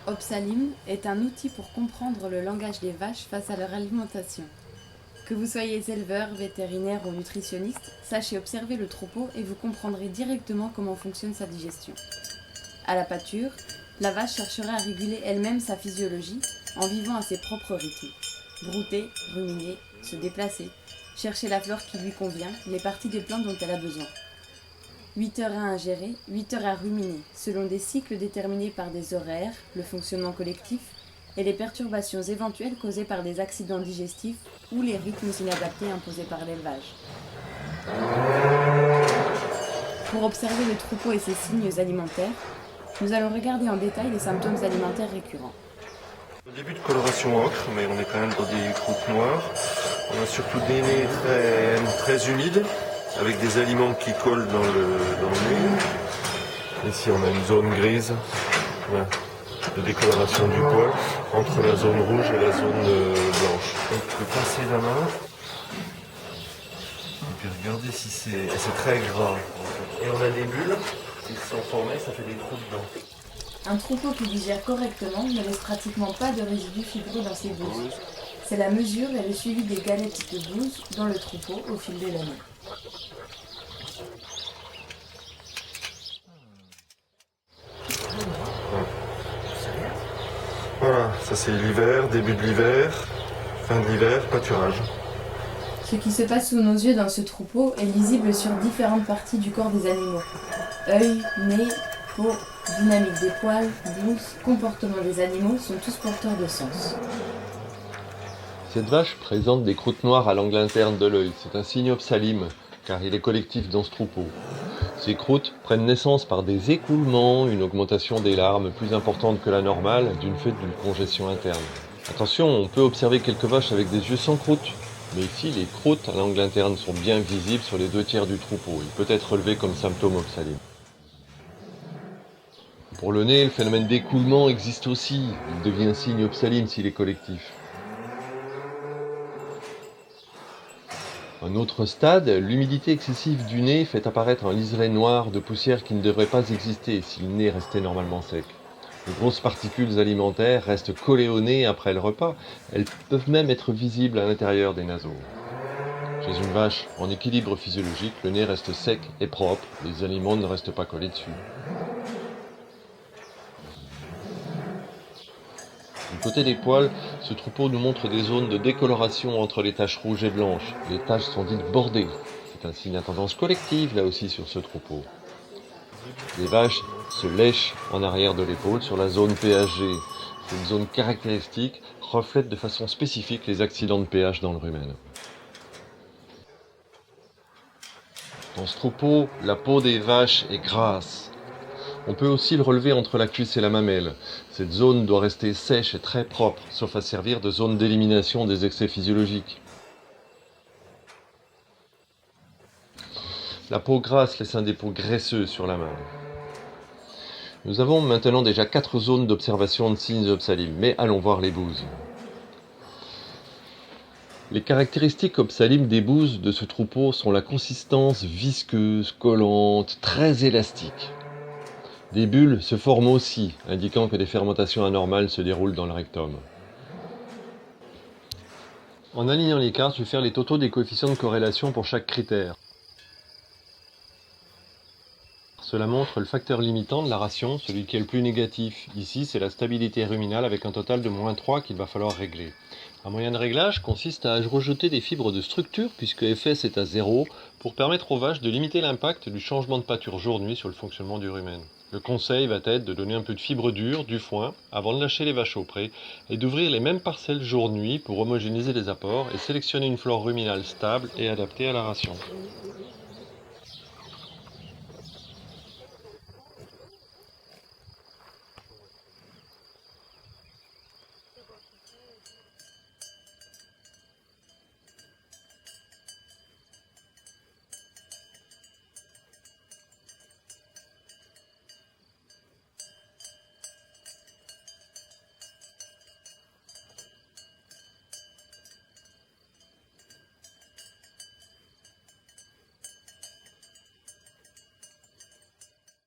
Opsalim est un outil pour comprendre le langage des vaches face à leur alimentation. Que vous soyez éleveur, vétérinaire ou nutritionniste, sachez observer le troupeau et vous comprendrez directement comment fonctionne sa digestion. À la pâture, la vache cherchera à réguler elle-même sa physiologie en vivant à ses propres rythmes. Brouter, ruminer, se déplacer, chercher la flore qui lui convient, les parties des plantes dont elle a besoin. 8 heures à ingérer, 8 heures à ruminer, selon des cycles déterminés par des horaires, le fonctionnement collectif et les perturbations éventuelles causées par des accidents digestifs ou les rythmes inadaptés imposés par l'élevage. Pour observer le troupeau et ses signes alimentaires, nous allons regarder en détail les symptômes alimentaires récurrents. Au début de coloration ocre, mais on est quand même dans des croûtes noires. On a surtout des nez très humides, avec des aliments qui collent dans le nez. Ici on a une zone grise, voilà, de décoloration du poil, entre la zone rouge et la zone blanche. Donc on peut passer la main, et puis regarder si c'est très gras. Et on a des bulles qui sont formées, ça fait des trous dedans. Un troupeau qui digère correctement ne laisse pratiquement pas de résidus fibreux dans ses bouses. C'est la mesure et le suivi des galettes de bouse dans le troupeau au fil de l'année. Voilà, ça c'est l'hiver, début de l'hiver, fin de l'hiver, pâturage. Ce qui se passe sous nos yeux dans ce troupeau est lisible sur différentes parties du corps des animaux. Œil, nez, peau, dynamique des poils, bouse, comportement des animaux sont tous porteurs de sens. Cette vache présente des croûtes noires à l'angle interne de l'œil. C'est un signe opsalim, car il est collectif dans ce troupeau. Ces croûtes prennent naissance par des écoulements, une augmentation des larmes plus importante que la normale, d'une fait d'une congestion interne. Attention, on peut observer quelques vaches avec des yeux sans croûte, mais ici les croûtes à l'angle interne sont bien visibles sur les 2/3 du troupeau. Il peut être relevé comme symptôme opsalim. Pour le nez, le phénomène d'écoulement existe aussi. Il devient un signe opsalim s'il est collectif. Un autre stade, l'humidité excessive du nez fait apparaître un liseré noir de poussière qui ne devrait pas exister si le nez restait normalement sec. De grosses particules alimentaires restent collées au nez après le repas. Elles peuvent même être visibles à l'intérieur des naseaux. Chez une vache en équilibre physiologique, le nez reste sec et propre, les aliments ne restent pas collés dessus. Du côté des poils, ce troupeau nous montre des zones de décoloration entre les taches rouges et blanches. Les taches sont dites bordées. C'est un signe à tendance collective là aussi sur ce troupeau. Les vaches se lèchent en arrière de l'épaule sur la zone PHG. Cette zone caractéristique reflète de façon spécifique les accidents de pH dans le rumen. Dans ce troupeau, la peau des vaches est grasse. On peut aussi le relever entre la cuisse et la mamelle. Cette zone doit rester sèche et très propre, sauf à servir de zone d'élimination des excès physiologiques. La peau grasse laisse un dépôt graisseux sur la main. Nous avons maintenant déjà 4 zones d'observation de signes opsalim, mais allons voir les bouses. Les caractéristiques opsalim des bouses de ce troupeau sont la consistance visqueuse, collante, très élastique. Des bulles se forment aussi, indiquant que des fermentations anormales se déroulent dans le rectum. En alignant les cartes, je vais faire les totaux des coefficients de corrélation pour chaque critère. Cela montre le facteur limitant de la ration, celui qui est le plus négatif. Ici, c'est la stabilité ruminale avec un total de -3 qu'il va falloir régler. Un moyen de réglage consiste à rejeter des fibres de structure, puisque Fs est à 0, pour permettre aux vaches de limiter l'impact du changement de pâture jour-nuit sur le fonctionnement du rumen. Le conseil va être de donner un peu de fibre dure, du foin, avant de lâcher les vaches au pré, et d'ouvrir les mêmes parcelles jour-nuit pour homogénéiser les apports et sélectionner une flore ruminale stable et adaptée à la ration.